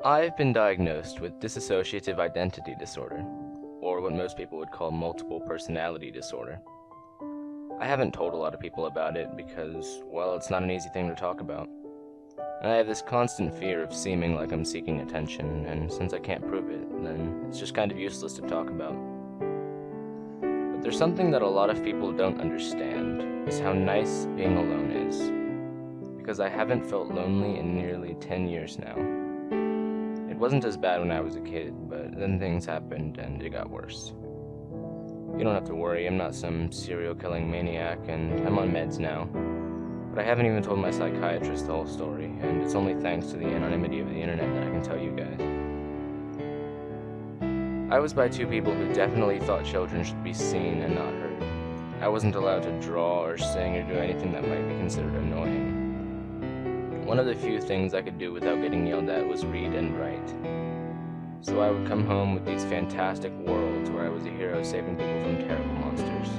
I've been diagnosed with dissociative identity disorder, or what most people would call multiple personality disorder. I haven't told a lot of people about it because, well, it's not an easy thing to talk about. And I have this constant fear of seeming like I'm seeking attention, and since I can't prove it, then it's just kind of useless to talk about. But there's something that a lot of people don't understand, is how nice being alone is. Because I haven't felt lonely in nearly 10 years now. It wasn't as bad when I was a kid, but then things happened and it got worse. You don't have to worry, I'm not some serial killing maniac, and I'm on meds now. But I haven't even told my psychiatrist the whole story, and it's only thanks to the anonymity of the internet that I can tell you guys. I was by two people who definitely thought children should be seen and not heard. I wasn't allowed to draw or sing or do anything that might be considered annoying. One of the few things I could do without getting yelled at was read and write. So I would come home with these fantastic worlds where I was a hero saving people from terrible monsters.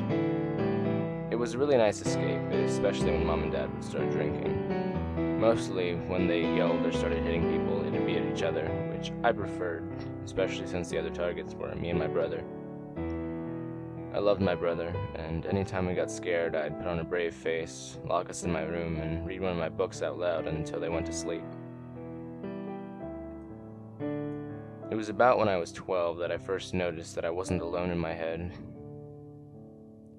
It was a really nice escape, especially when Mom and Dad would start drinking. Mostly when they yelled or started hitting people, it'd be at each other, which I preferred, especially since the other targets were me and my brother. I loved my brother, and anytime we got scared, I'd put on a brave face, lock us in my room, and read one of my books out loud until they went to sleep. It was about when I was 12 that I first noticed that I wasn't alone in my head.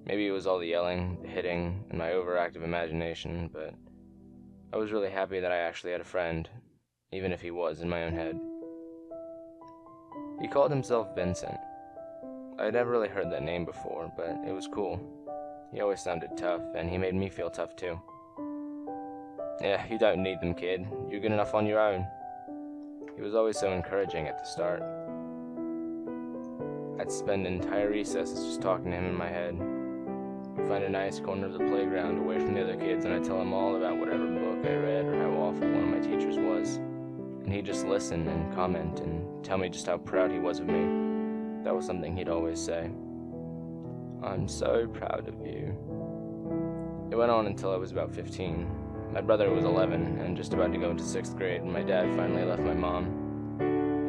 Maybe it was all the yelling, the hitting, and my overactive imagination, but I was really happy that I actually had a friend, even if he was in my own head. He called himself Vincent. I had never really heard that name before, but it was cool. He always sounded tough, and he made me feel tough too. Yeah, you don't need them, kid. You're good enough on your own. He was always so encouraging at the start. I'd spend entire recesses just talking to him in my head. I'd find a nice corner of the playground away from the other kids, and I'd tell him all about whatever book I read or how awful one of my teachers was. And he'd just listen and comment and tell me just how proud he was of me. That was something he'd always say. "I'm so proud of you." It went on until I was about 15. My brother was 11 and just about to go into 6th grade when my dad finally left my mom.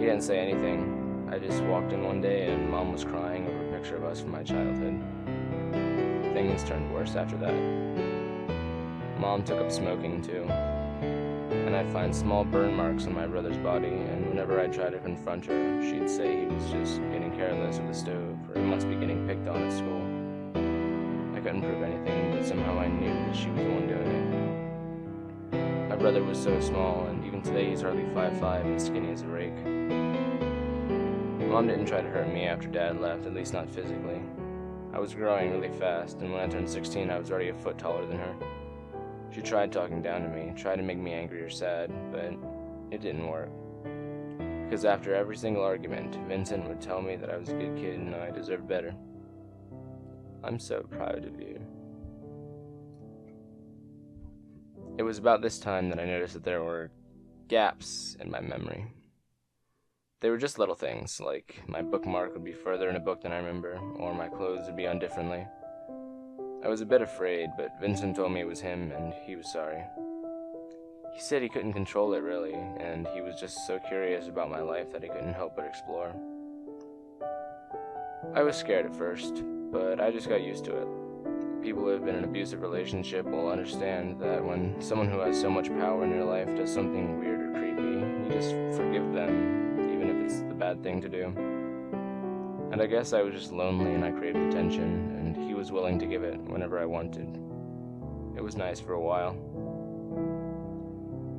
He didn't say anything. I just walked in one day and Mom was crying over a picture of us from my childhood. Things turned worse after that. Mom took up smoking too. And I'd find small burn marks on my brother's body, and whenever I'd try to confront her, she'd say he was just getting careless with the stove, or he must be getting picked on at school. I couldn't prove anything, but somehow I knew that she was the one doing it. My brother was so small, and even today he's hardly 5'5" and skinny as a rake. Mom didn't try to hurt me after Dad left, at least not physically. I was growing really fast, and when I turned 16 I was already a foot taller than her. She tried talking down to me, tried to make me angry or sad, but it didn't work. Because after every single argument, Vincent would tell me that I was a good kid and I deserved better. "I'm so proud of you." It was about this time that I noticed that there were gaps in my memory. They were just little things, like my bookmark would be further in a book than I remember, or my clothes would be on differently. I was a bit afraid, but Vincent told me it was him, and he was sorry. He said he couldn't control it really, and he was just so curious about my life that he couldn't help but explore. I was scared at first, but I just got used to it. People who have been in an abusive relationship will understand that when someone who has so much power in your life does something weird or creepy, you just forgive them, even if it's the bad thing to do. And I guess I was just lonely and I craved attention, and he was willing to give it whenever I wanted. It was nice for a while.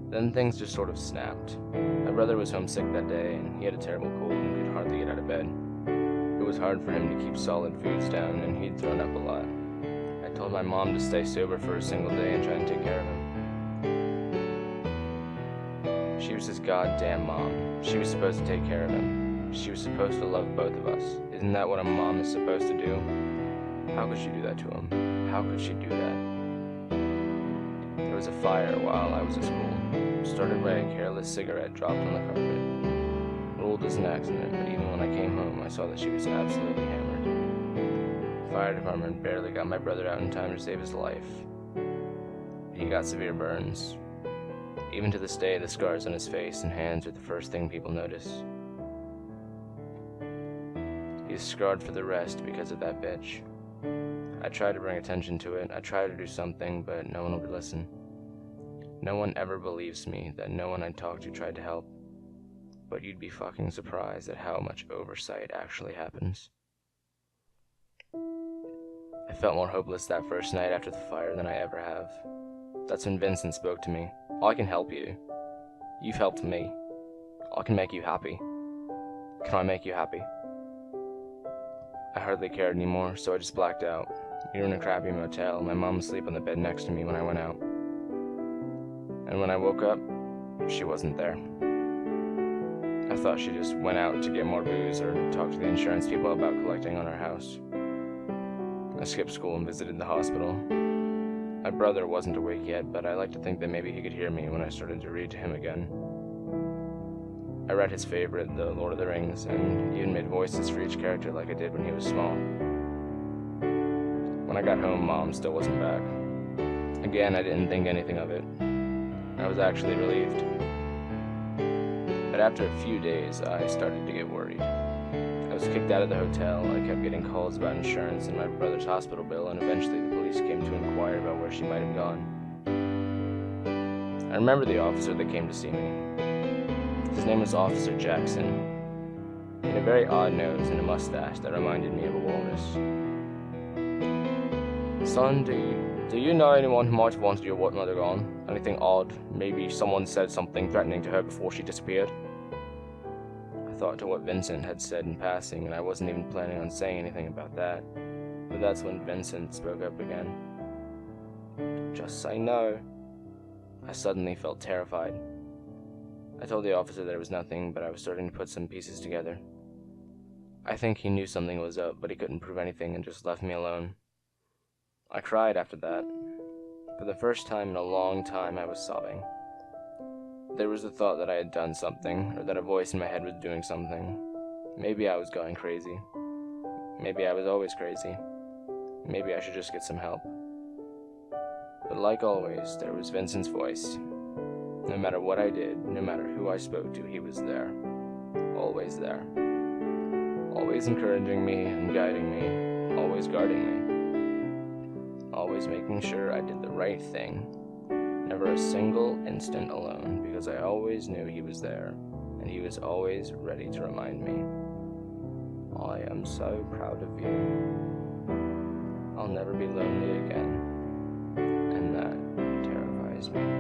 Then things just sort of snapped. My brother was homesick that day, and he had a terrible cold and could hardly get out of bed. It was hard for him to keep solid foods down, and he'd thrown up a lot. I told my mom to stay sober for a single day and try and take care of him. She was his goddamn mom. She was supposed to take care of him. She was supposed to love both of us. Isn't that what a mom is supposed to do? How could she do that to him? How could she do that? There was a fire while I was at school. Started by a careless cigarette dropped on the carpet. Ruled as an accident, but even when I came home, I saw that she was absolutely hammered. The fire department barely got my brother out in time to save his life. He got severe burns. Even to this day, the scars on his face and hands are the first thing people notice. He's scarred for the rest because of that bitch. I tried to bring attention to it, I tried to do something, but no one would listen. No one ever believes me that no one I talked to tried to help. But you'd be fucking surprised at how much oversight actually happens. I felt more hopeless that first night after the fire than I ever have. That's when Vincent spoke to me. I can help you. You've helped me. I can make you happy. Can I make you happy? I hardly cared anymore, so I just blacked out. We were in a crappy motel. My mom was asleep on the bed next to me when I went out. And when I woke up, she wasn't there. I thought she just went out to get more booze or talk to the insurance people about collecting on our house. I skipped school and visited the hospital. My brother wasn't awake yet, but I like to think that maybe he could hear me when I started to read to him again. I read his favorite, The Lord of the Rings, and even made voices for each character like I did when he was small. When I got home, Mom still wasn't back. Again, I didn't think anything of it. I was actually relieved. But after a few days, I started to get worried. I was kicked out of the hotel, I kept getting calls about insurance and my brother's hospital bill, and eventually the police came to inquire about where she might have gone. I remember the officer that came to see me. His name was Officer Jackson. He had a very odd nose and a mustache that reminded me of a walrus. Son, do you know anyone who might have wanted your white mother gone? Anything odd? Maybe someone said something threatening to her before she disappeared? I thought to what Vincent had said in passing, and I wasn't even planning on saying anything about that. But that's when Vincent spoke up again. Just say no. I suddenly felt terrified. I told the officer that it was nothing, but I was starting to put some pieces together. I think he knew something was up, but he couldn't prove anything and just left me alone. I cried after that. For the first time in a long time, I was sobbing. There was the thought that I had done something, or that a voice in my head was doing something. Maybe I was going crazy. Maybe I was always crazy. Maybe I should just get some help. But like always, there was Vincent's voice. No matter what I did, no matter who I spoke to, he was there. Always there. Always encouraging me and guiding me. Always guarding me. Always making sure I did the right thing. Never a single instant alone, because I always knew he was there, and he was always ready to remind me. I am so proud of you. I'll never be lonely again, and that terrifies me.